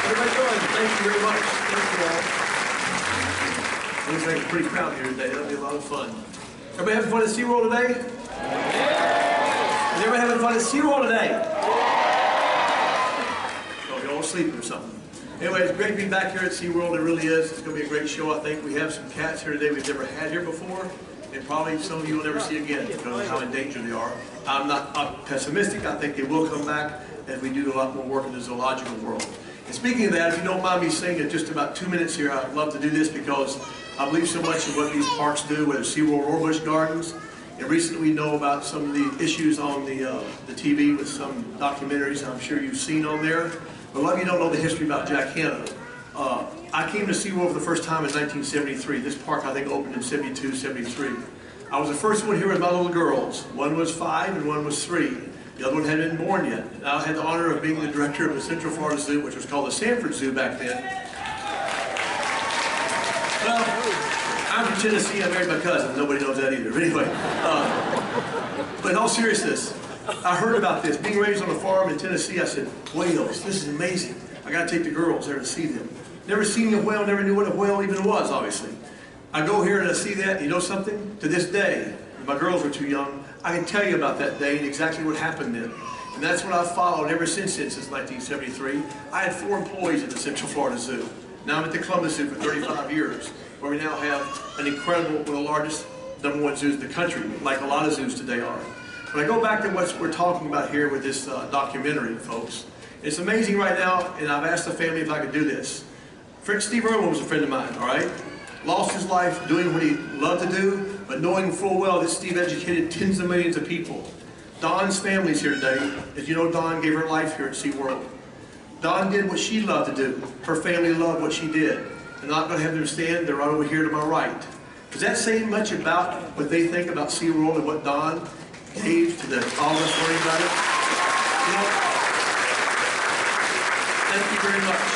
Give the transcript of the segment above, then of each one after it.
everybody doing? Thank you very much. Thank you all. Looks like a pretty crowd here today. That'll be a lot of fun. Everybody having fun at SeaWorld today? Yeah. Is everybody having fun at SeaWorld today? Yeah. Oh, you're all sleeping or something. Anyway, it's great to be back here at SeaWorld. It really is. It's going to be a great show, I think. We have some cats here today we've never had here before, and probably some of you will never see again because of how endangered they are. I'm pessimistic. I think they will come back as we do a lot more work in the zoological world. And speaking of that, if you don't mind me saying it just about 2 minutes here, I'd love to do this because I believe so much in what these parks do, whether it's SeaWorld or Busch Gardens. And recently we know about some of the issues on the TV with some documentaries I'm sure you've seen on there. But a lot of you don't know the history about Jack Hanna. I came to SeaWorld for the first time in 1973. This park, I think, opened in 72, 73. I was the first one here with my little girls. One was 5 and one was 3. The other one hadn't been born yet. And I had the honor of being the director of the Central Florida Zoo, which was called the Sanford Zoo back then. Well, I'm from Tennessee. I married my cousin. Nobody knows that either. But anyway, but in all seriousness, I heard about this. Being raised on a farm in Tennessee, I said, whales, this is amazing. I got to take the girls there to see them. Never seen a whale, never knew what a whale even was, obviously. I go here and I see that, and you know something? To this day, my girls were too young, I can tell you about that day and exactly what happened then. And that's what I've followed ever since 1973. I had 4 employees at the Central Florida Zoo. Now I'm at the Columbus Zoo for 35 years, where we now have an incredible, one of the largest #1 zoos in the country, like a lot of zoos today are. When I go back to what we're talking about here with this documentary, folks, it's amazing right now, and I've asked the family if I could do this. Steve Irwin was a friend of mine, all right? Lost his life doing what he loved to do, but knowing full well that Steve educated tens of millions of people. Dawn's family's here today. As you know, Dawn gave her life here at SeaWorld. Dawn did what she loved to do. Her family loved what she did. I'm not going to have them stand, they're right over here to my right. Does that say much about what they think about SeaWorld and what Dawn gave to all of us learning about it? You know, thank you very much.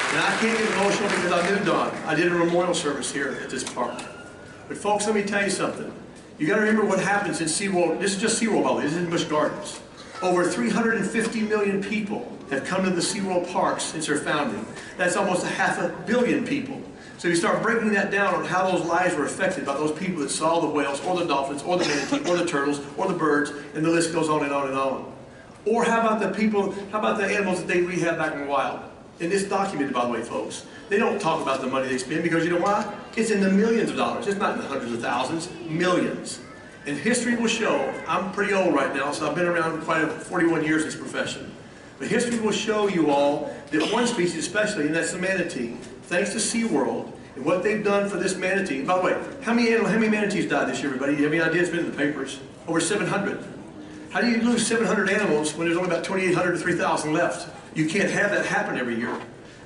And I can't get emotional because I knew Dawn. I did a memorial service here at this park. But folks, let me tell you something. You got to remember what happens in SeaWorld. This is just SeaWorld, by the way. This isn't Busch Gardens. Over 350 million people have come to the SeaWorld parks since their founding. That's almost 500 million people. So you start breaking that down on how those lives were affected by those people that saw the whales, or the dolphins, or the manatee, or the turtles, or the birds, and the list goes on and on and on. Or how about the people, how about the animals that they rehab back in the wild? And it's documented, by the way, folks. They don't talk about the money they spend because you know why? It's in the millions of dollars. It's not in the hundreds of thousands, millions. And history will show, I'm pretty old right now, so I've been around quite 41 years in this profession. But history will show you all that one species especially, and that's the manatee, thanks to SeaWorld and what they've done for this manatee. And by the way, how many manatees died this year, everybody? Do you have any idea? It's been in the papers. Over 700. How do you lose 700 animals when there's only about 2,800 to 3,000 left? You can't have that happen every year.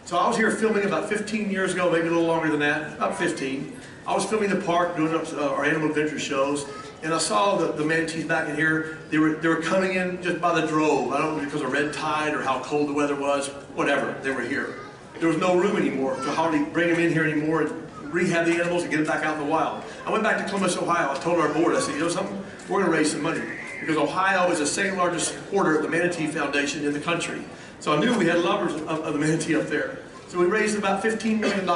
So I was here filming about 15 years ago, maybe a little longer than that, about 15. I was filming the park, doing our animal adventure shows, and I saw the manatees back in here. They were coming in just by the drove. I don't know because of red tide or how cold the weather was, whatever, they were here. There was no room anymore to hardly bring them in here anymore and rehab the animals and get them back out in the wild. I went back to Columbus, Ohio. I told our board, I said, you know something? We're going to raise some money because Ohio is the second largest supporter of the Manatee Foundation in the country. So I knew we had lovers of the manatee up there. So we raised about $15 million.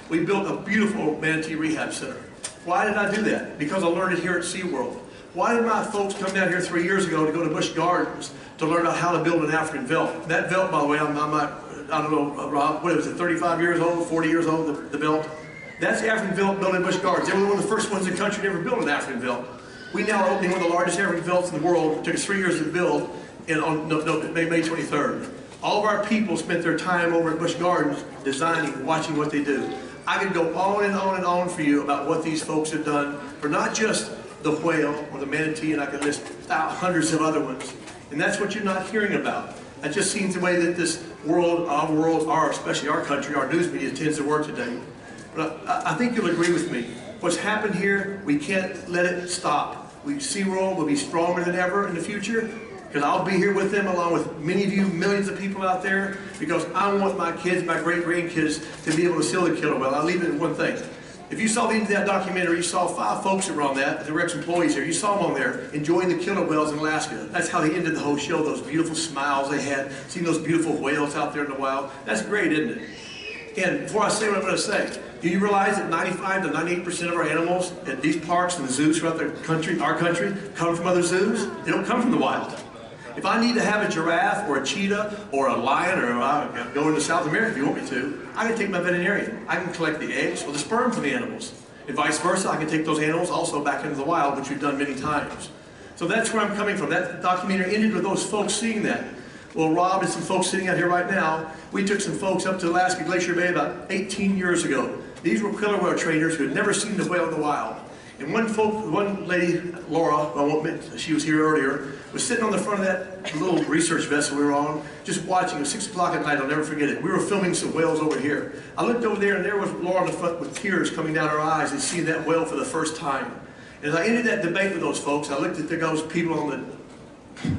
We built a beautiful manatee rehab center. Why did I do that? Because I learned it here at SeaWorld. Why did my folks come down here 3 years ago to go to Busch Gardens to learn about how to build an African velt? That velt, by the way, I don't know, Rob, what was it, 35 years old, 40 years old, the velt? That's the African velt built in Busch Gardens. They were one of the first ones in the country to ever build an African velt. We now are opening one of the largest African velts in the world. It took us 3 years to build, and on May 23rd. All of our people spent their time over at Busch Gardens designing, watching what they do. I could go on and on and on for you about what these folks have done for not just the whale or the manatee, and I could list hundreds of other ones. And that's what you're not hearing about. That just seems the way that this world, especially our country, our news media tends to work today. But I think you'll agree with me. What's happened here, we can't let it stop. SeaWorld will be stronger than ever in the future. Because I'll be here with them along with many of you, millions of people out there, because I want my kids, my great-grandkids, to be able to see the killer whale. I'll leave it in one thing. If you saw the end of that documentary, you saw 5 folks that were on that, the Rex employees here. You saw them on there enjoying the killer whales in Alaska. That's how they ended the whole show, those beautiful smiles they had, seeing those beautiful whales out there in the wild. That's great, isn't it? And before I say what I'm going to say, do you realize that 95 to 98% of our animals at these parks and the zoos throughout the country, our country, come from other zoos? They don't come from the wild. If I need to have a giraffe or a cheetah or a lion, or I'm going to South America if you want me to, I can take my veterinarian. I can collect the eggs or the sperm from the animals. And vice versa, I can take those animals also back into the wild, which we've done many times. So that's where I'm coming from. That documentary ended with those folks seeing that. Well, Rob and some folks sitting out here right now, we took some folks up to Alaska Glacier Bay about 18 years ago. These were killer whale trainers who had never seen the whale in the wild. And one lady, Laura, she was here earlier, was sitting on the front of that little research vessel we were on, just watching. It was 6 o'clock at night, I'll never forget it. We were filming some whales over here. I looked over there and there was Laura on the front with tears coming down her eyes and seeing that whale for the first time. And as I ended that debate with those folks, I looked at those people on the,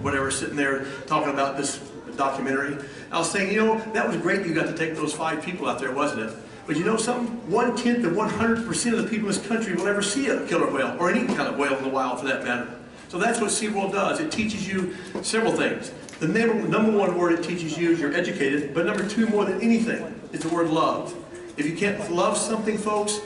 whatever, sitting there talking about this documentary. I was saying, you know, that was great you got to take those 5 people out there, wasn't it? But you know something? 1/10 of 100% of the people in this country will ever see a killer whale, or any kind of whale in the wild for that matter. So that's what SeaWorld does. It teaches you several things. The number one word it teaches you is you're educated, but number 2, more than anything, is the word love. If you can't love something, folks,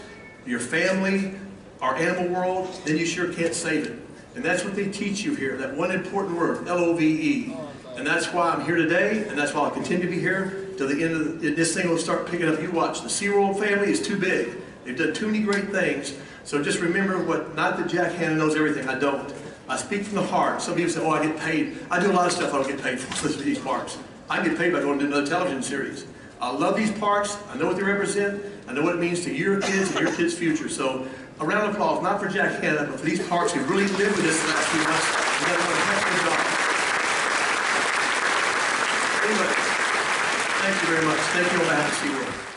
your family, our animal world, then you sure can't save it. And that's what they teach you here, that one important word, L-O-V-E. And that's why I'm here today, and that's why I'll continue to be here till the end of this thing will start picking up. You watch. The SeaWorld family is too big. They've done too many great things. So just remember not that Jack Hanna knows everything. I don't. I speak from the heart. Some people say, oh, I get paid. I do a lot of stuff I don't get paid for these parks. I get paid by going to another television series. I love these parks. I know what they represent. I know what it means to your kids and your kids' future. So a round of applause, not for Jack Hanna, but for these parks who really lived with us the last few months. We've done a fantastic job. Anyway, thank you very much. Thank you on behalf of SeaWorld.